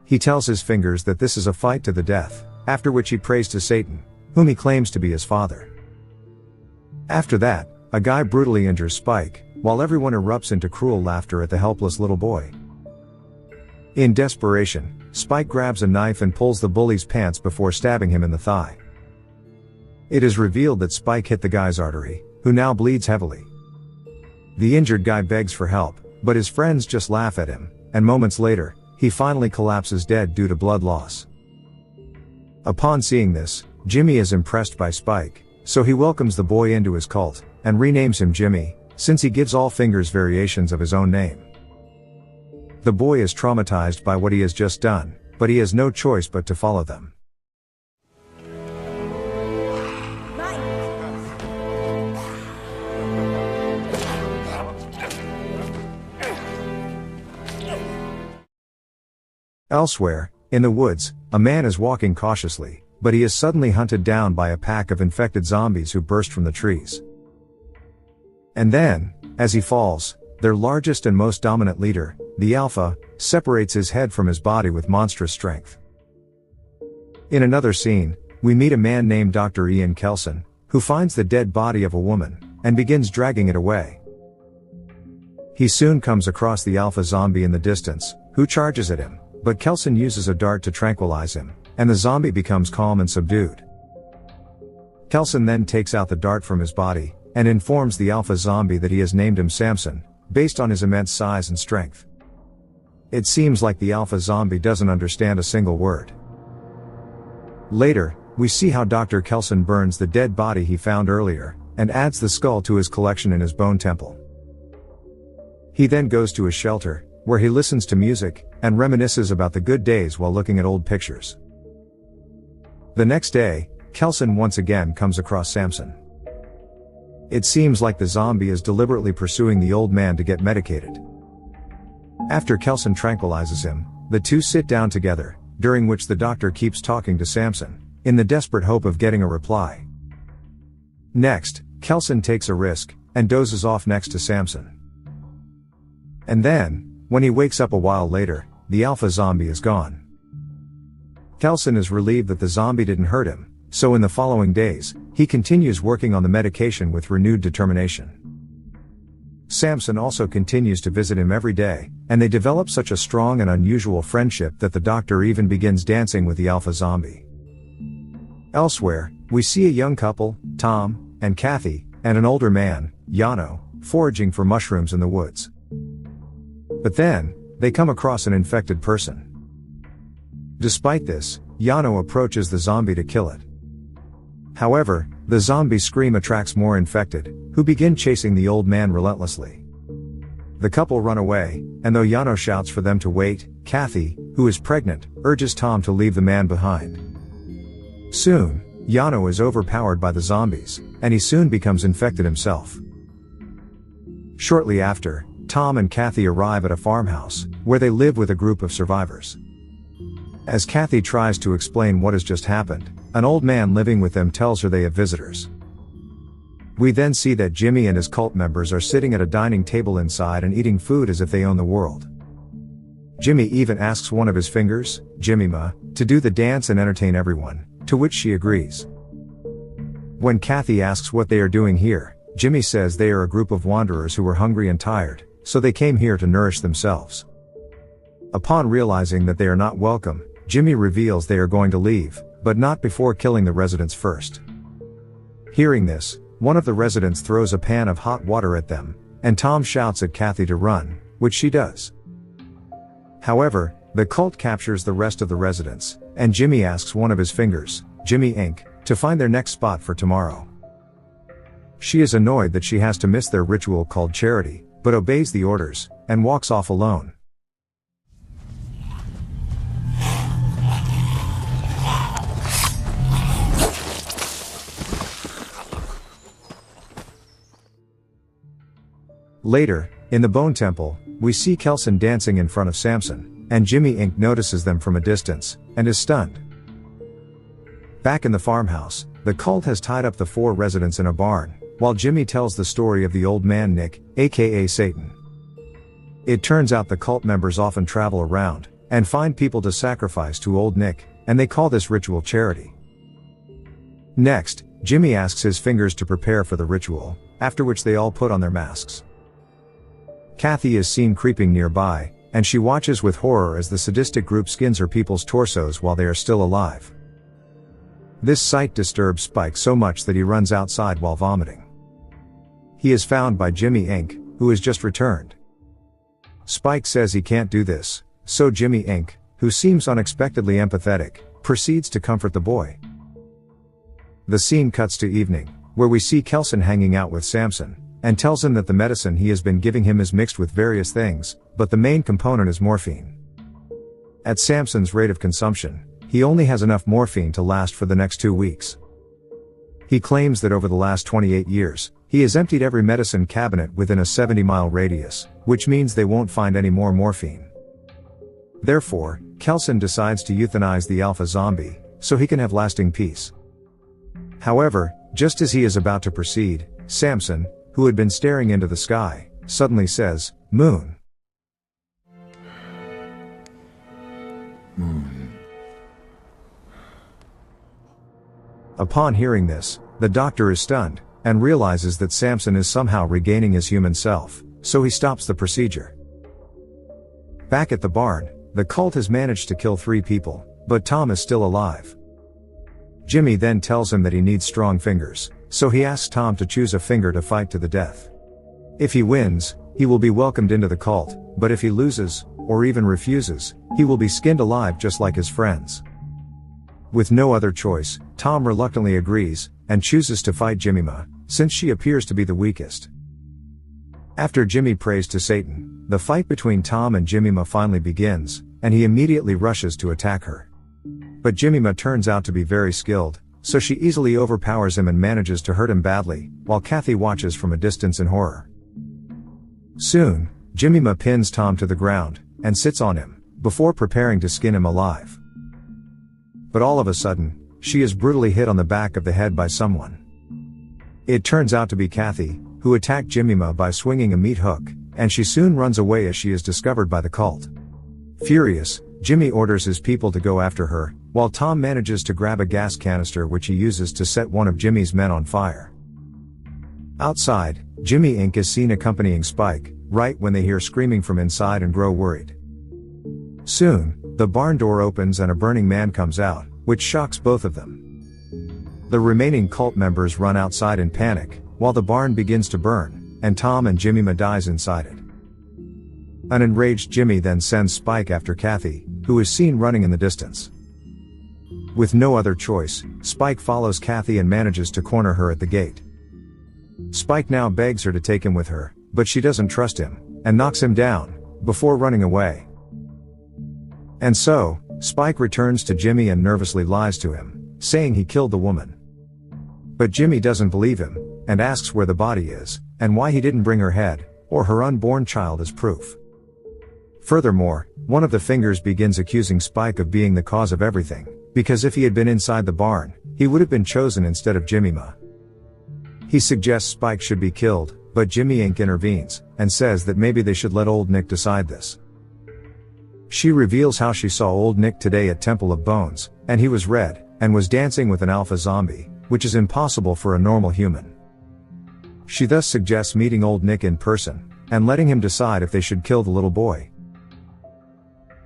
He tells his fingers that this is a fight to the death, after which he prays to Satan, whom he claims to be his father. After that, a guy brutally injures Spike, while everyone erupts into cruel laughter at the helpless little boy. In desperation, Spike grabs a knife and pulls the bully's pants before stabbing him in the thigh. It is revealed that Spike hit the guy's artery, who now bleeds heavily. The injured guy begs for help, but his friends just laugh at him, and moments later, he finally collapses dead due to blood loss. Upon seeing this, Jimmy is impressed by Spike, so he welcomes the boy into his cult, and renames him Jimmy, since he gives all fingers variations of his own name. The boy is traumatized by what he has just done, but he has no choice but to follow them. Elsewhere, in the woods, a man is walking cautiously, but he is suddenly hunted down by a pack of infected zombies who burst from the trees. And then, as he falls, their largest and most dominant leader, the Alpha, separates his head from his body with monstrous strength. In another scene, we meet a man named Dr. Ian Kelson, who finds the dead body of a woman, and begins dragging it away. He soon comes across the Alpha zombie in the distance, who charges at him, but Kelson uses a dart to tranquilize him, and the zombie becomes calm and subdued. Kelson then takes out the dart from his body, and informs the Alpha zombie that he has named him Samson, based on his immense size and strength. It seems like the Alpha zombie doesn't understand a single word. Later, we see how Dr. Kelson burns the dead body he found earlier, and adds the skull to his collection in his bone temple. He then goes to his shelter, where he listens to music, and reminisces about the good days while looking at old pictures. The next day, Kelson once again comes across Samson. It seems like the zombie is deliberately pursuing the old man to get medicated. After Kelson tranquilizes him, the two sit down together, during which the doctor keeps talking to Samson, in the desperate hope of getting a reply. Next, Kelson takes a risk, and dozes off next to Samson. And then, when he wakes up a while later, the Alpha zombie is gone. Kelson is relieved that the zombie didn't hurt him, so in the following days, he continues working on the medication with renewed determination. Samson also continues to visit him every day, and they develop such a strong and unusual friendship that the doctor even begins dancing with the Alpha zombie. Elsewhere, we see a young couple, Tom and Kathy, and an older man, Yano, foraging for mushrooms in the woods. But then, they come across an infected person. Despite this, Yano approaches the zombie to kill it. However, the zombie's scream attracts more infected, who begin chasing the old man relentlessly. The couple run away, and though Yano shouts for them to wait, Kathy, who is pregnant, urges Tom to leave the man behind. Soon, Yano is overpowered by the zombies, and he soon becomes infected himself. Shortly after, Tom and Kathy arrive at a farmhouse, where they live with a group of survivors. As Kathy tries to explain what has just happened, an old man living with them tells her they have visitors. We then see that Jimmy and his cult members are sitting at a dining table inside and eating food as if they own the world. Jimmy even asks one of his fingers, Jimmy-ma, to do the dance and entertain everyone, to which she agrees. When Kathy asks what they are doing here, Jimmy says they are a group of wanderers who were hungry and tired, so they came here to nourish themselves. Upon realizing that they are not welcome, Jimmy reveals they are going to leave, but not before killing the residents first. Hearing this, one of the residents throws a pan of hot water at them, and Tom shouts at Kathy to run, which she does. However, the cult captures the rest of the residents, and Jimmy asks one of his fingers, Jimmy Inc., to find their next spot for tomorrow. She is annoyed that she has to miss their ritual called charity, but obeys the orders, and walks off alone. Later, in the Bone Temple, we see Kelson dancing in front of Samson, and Jimmy Inc. notices them from a distance, and is stunned. Back in the farmhouse, the cult has tied up the 4 residents in a barn, while Jimmy tells the story of the old man Nick, aka Satan. It turns out the cult members often travel around, and find people to sacrifice to Old Nick, and they call this ritual charity. Next, Jimmy asks his fingers to prepare for the ritual, after which they all put on their masks. Kathy is seen creeping nearby, and she watches with horror as the sadistic group skins her people's torsos while they are still alive. This sight disturbs Spike so much that he runs outside while vomiting. He is found by Jimmy Inc., who has just returned. Spike says he can't do this, so Jimmy Inc., who seems unexpectedly empathetic, proceeds to comfort the boy. The scene cuts to evening, where we see Kelson hanging out with Samson, and tells him that the medicine he has been giving him is mixed with various things, but the main component is morphine. At Samson's rate of consumption, he only has enough morphine to last for the next 2 weeks. He claims that over the last 28 years, he has emptied every medicine cabinet within a 70-mile radius, which means they won't find any more morphine. Therefore, Kelson decides to euthanize the alpha zombie, so he can have lasting peace. However, just as he is about to proceed, Samson, who had been staring into the sky, suddenly says, "Moon." Moon. Upon hearing this, the doctor is stunned, and realizes that Samson is somehow regaining his human self, so he stops the procedure. Back at the barn, the cult has managed to kill 3 people, but Tom is still alive. Jimmy then tells him that he needs strong fingers, so he asks Tom to choose a finger to fight to the death. If he wins, he will be welcomed into the cult, but if he loses, or even refuses, he will be skinned alive just like his friends. With no other choice, Tom reluctantly agrees, and chooses to fight Jemima, since she appears to be the weakest. After Jimmy prays to Satan, the fight between Tom and Jemima finally begins, and he immediately rushes to attack her. But Jemima turns out to be very skilled, so she easily overpowers him and manages to hurt him badly, while Kathy watches from a distance in horror. Soon, Jemima pins Tom to the ground, and sits on him, before preparing to skin him alive. But all of a sudden, she is brutally hit on the back of the head by someone. It turns out to be Kathy, who attacked Jemima by swinging a meat hook, and she soon runs away as she is discovered by the cult. Furious, Jimmy orders his people to go after her, while Tom manages to grab a gas canister which he uses to set one of Jimmy's men on fire. Outside, Jimmy Inc. is seen accompanying Spike, right when they hear screaming from inside and grow worried. Soon, the barn door opens and a burning man comes out, which shocks both of them. The remaining cult members run outside in panic, while the barn begins to burn, and Tom and Jemima dies inside it. An enraged Jimmy then sends Spike after Kathy, who is seen running in the distance. With no other choice, Spike follows Kathy and manages to corner her at the gate. Spike now begs her to take him with her, but she doesn't trust him, and knocks him down, before running away. And so, Spike returns to Jimmy and nervously lies to him, saying he killed the woman. But Jimmy doesn't believe him, and asks where the body is, and why he didn't bring her head, or her unborn child as proof. Furthermore, one of the fingers begins accusing Spike of being the cause of everything, because if he had been inside the barn, he would have been chosen instead of Jemima. He suggests Spike should be killed, but Jimmy Inc. intervenes, and says that maybe they should let Old Nick decide this. She reveals how she saw Old Nick today at Temple of Bones, and he was red, and was dancing with an alpha zombie, which is impossible for a normal human. She thus suggests meeting Old Nick in person, and letting him decide if they should kill the little boy.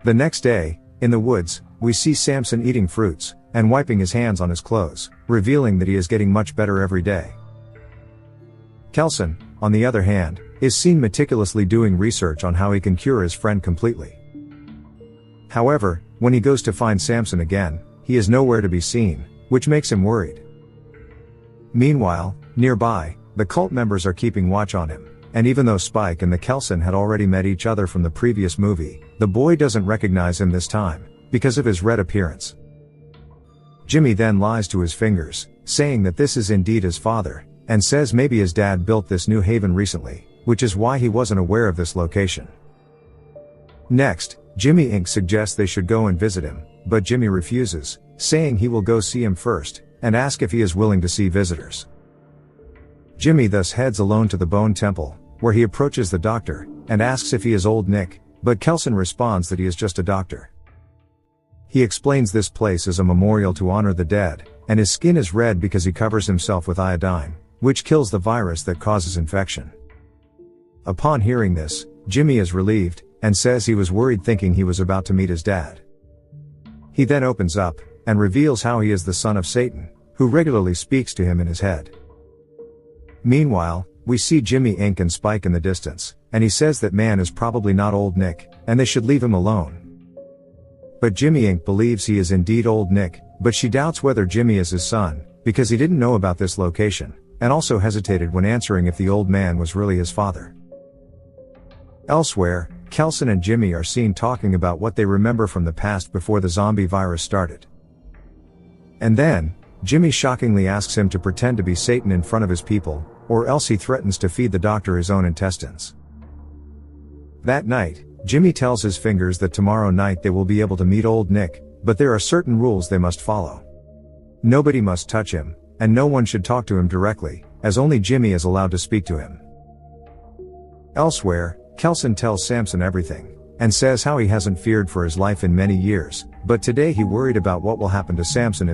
The next day, in the woods, we see Samson eating fruits, and wiping his hands on his clothes, revealing that he is getting much better every day. Kelson, on the other hand, is seen meticulously doing research on how he can cure his friend completely. However, when he goes to find Samson again, he is nowhere to be seen, which makes him worried. Meanwhile, nearby, the cult members are keeping watch on him, and even though Spike and the Kelson had already met each other from the previous movie, the boy doesn't recognize him this time, because of his red appearance. Jimmy then lies to his fingers, saying that this is indeed his father, and says maybe his dad built this new haven recently, which is why he wasn't aware of this location. Next, Jimmy Inc. suggests they should go and visit him, but Jimmy refuses, saying he will go see him first, and ask if he is willing to see visitors. Jimmy thus heads alone to the Bone Temple, where he approaches the doctor, and asks if he is Old Nick, but Kelson responds that he is just a doctor. He explains this place is a memorial to honor the dead, and his skin is red because he covers himself with iodine, which kills the virus that causes infection. Upon hearing this, Jimmy is relieved, and says he was worried thinking he was about to meet his dad. He then opens up, and reveals how he is the son of Satan, who regularly speaks to him in his head. Meanwhile, we see Jimmy Inc. and Spike in the distance, and he says that man is probably not Old Nick, and they should leave him alone. But Jimmy Inc. believes he is indeed Old Nick, but she doubts whether Jimmy is his son, because he didn't know about this location, and also hesitated when answering if the old man was really his father. Elsewhere, Kelson and Jimmy are seen talking about what they remember from the past before the zombie virus started. And then, Jimmy shockingly asks him to pretend to be Satan in front of his people, or else he threatens to feed the doctor his own intestines. That night, Jimmy tells his fingers that tomorrow night they will be able to meet Old Nick, but there are certain rules they must follow. Nobody must touch him, and no one should talk to him directly, as only Jimmy is allowed to speak to him. Elsewhere, Kelson tells Samson everything, and says how he hasn't feared for his life in many years, but today he worried about what will happen to Samson if